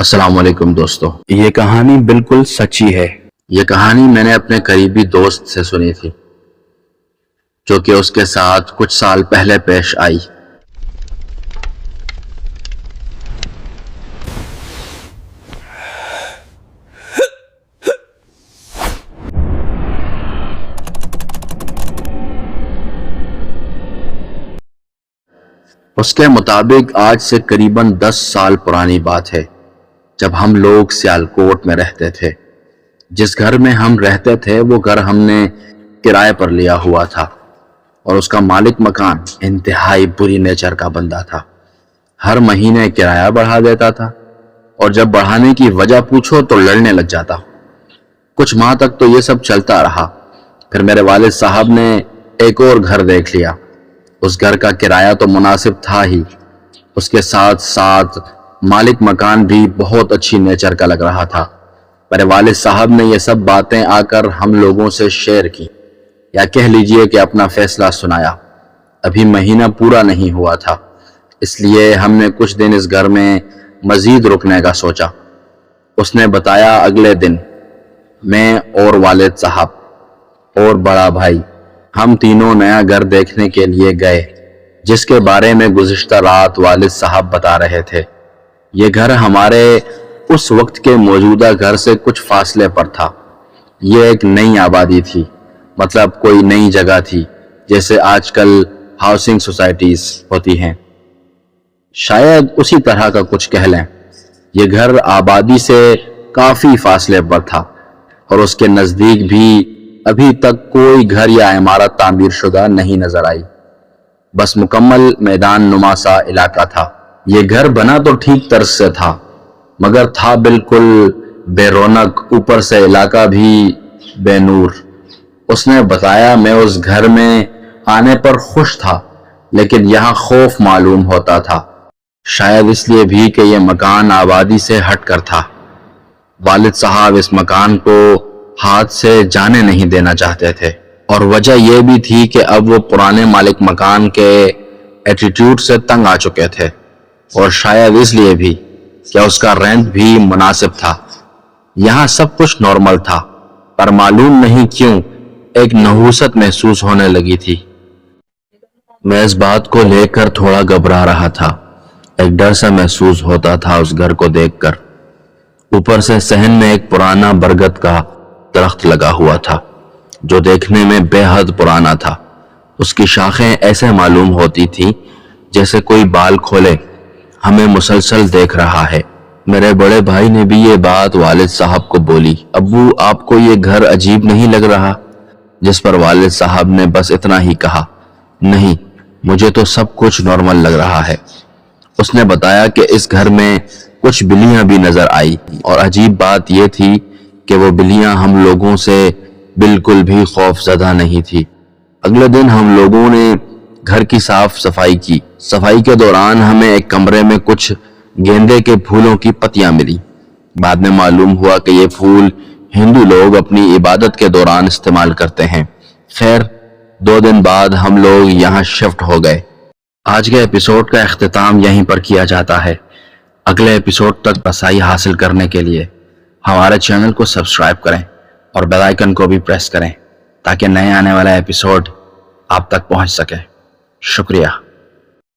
السلام علیکم دوستو، یہ کہانی بالکل سچی ہے۔ یہ کہانی میں نے اپنے قریبی دوست سے سنی تھی جو کہ اس کے ساتھ کچھ سال پہلے پیش آئی۔ اس کے مطابق آج سے قریباً 10 سال پرانی بات ہے، جب ہم لوگ سیالکوٹ میں رہتے تھے۔ جس گھر میں ہم رہتے تھے وہ گھر ہم نے کرائے پر لیا ہوا تھا، اور اس کا مالک مکان انتہائی بری نیچر کا بندہ تھا۔ ہر مہینے کرایہ بڑھا دیتا تھا، اور جب بڑھانے کی وجہ پوچھو تو لڑنے لگ جاتا۔ کچھ ماہ تک تو یہ سب چلتا رہا، پھر میرے والد صاحب نے ایک اور گھر دیکھ لیا۔ اس گھر کا کرایہ تو مناسب تھا ہی، اس کے ساتھ ساتھ مالک مکان بھی بہت اچھی نیچر کا لگ رہا تھا۔ میرے والد صاحب نے یہ سب باتیں آ کر ہم لوگوں سے شیئر کی، یا کہہ لیجئے کہ اپنا فیصلہ سنایا۔ ابھی مہینہ پورا نہیں ہوا تھا، اس لیے ہم نے کچھ دن اس گھر میں مزید رکنے کا سوچا۔ اس نے بتایا اگلے دن میں اور والد صاحب اور بڑا بھائی ہم تینوں نیا گھر دیکھنے کے لیے گئے، جس کے بارے میں گزشتہ رات والد صاحب بتا رہے تھے۔ یہ گھر ہمارے اس وقت کے موجودہ گھر سے کچھ فاصلے پر تھا۔ یہ ایک نئی آبادی تھی، مطلب کوئی نئی جگہ تھی، جیسے آج کل ہاؤسنگ سوسائٹیز ہوتی ہیں، شاید اسی طرح کا کچھ کہہ لیں۔ یہ گھر آبادی سے کافی فاصلے پر تھا، اور اس کے نزدیک بھی ابھی تک کوئی گھر یا عمارت تعمیر شدہ نہیں نظر آئی، بس مکمل میدان نما سا علاقہ تھا۔ یہ گھر بنا تو ٹھیک طرز سے تھا، مگر تھا بالکل بے رونق، اوپر سے علاقہ بھی بے نور۔ اس نے بتایا میں اس گھر میں آنے پر خوش تھا، لیکن یہاں خوف معلوم ہوتا تھا، شاید اس لیے بھی کہ یہ مکان آبادی سے ہٹ کر تھا۔ والد صاحب اس مکان کو ہاتھ سے جانے نہیں دینا چاہتے تھے، اور وجہ یہ بھی تھی کہ اب وہ پرانے مالک مکان کے ایٹیٹیوڈ سے تنگ آ چکے تھے، اور شاید اس لیے بھی کہ اس کا رینٹ بھی مناسب تھا۔ یہاں سب کچھ نارمل تھا، پر معلوم نہیں کیوں ایک نحوست محسوس ہونے لگی تھی۔ میں اس بات کو لے کر تھوڑا گھبرا رہا تھا، ایک ڈر سا محسوس ہوتا تھا اس گھر کو دیکھ کر۔ اوپر سے صحن میں ایک پرانا برگد کا درخت لگا ہوا تھا، جو دیکھنے میں بے حد پرانا تھا۔ اس کی شاخیں ایسے معلوم ہوتی تھی جیسے کوئی بال کھولے ہمیں مسلسل دیکھ رہا ہے۔ میرے بڑے بھائی نے بھی یہ بات والد صاحب کو بولی، ابو آپ کو یہ گھر عجیب نہیں لگ رہا؟ جس پر والد صاحب نے بس اتنا ہی کہا، نہیں مجھے تو سب کچھ نارمل لگ رہا ہے۔ اس نے بتایا کہ اس گھر میں کچھ بلیاں بھی نظر آئی، اور عجیب بات یہ تھی کہ وہ بلیاں ہم لوگوں سے بالکل بھی خوف زدہ نہیں تھی۔ اگلے دن ہم لوگوں نے گھر کی صاف صفائی کی۔ صفائی کے دوران ہمیں ایک کمرے میں کچھ گیندے کے پھولوں کی پتیاں ملی۔ بعد میں معلوم ہوا کہ یہ پھول ہندو لوگ اپنی عبادت کے دوران استعمال کرتے ہیں۔ خیر 2 دن بعد ہم لوگ یہاں شفٹ ہو گئے۔ آج کے ایپیسوڈ کا اختتام یہیں پر کیا جاتا ہے۔ اگلے ایپیسوڈ تک رسائی حاصل کرنے کے لیے ہمارے چینل کو سبسکرائب کریں اور بیل آئیکن کو بھی پریس کریں، تاکہ نئے آنے والا ایپیسوڈ آپ تک پہنچ سکے۔ شکریہ۔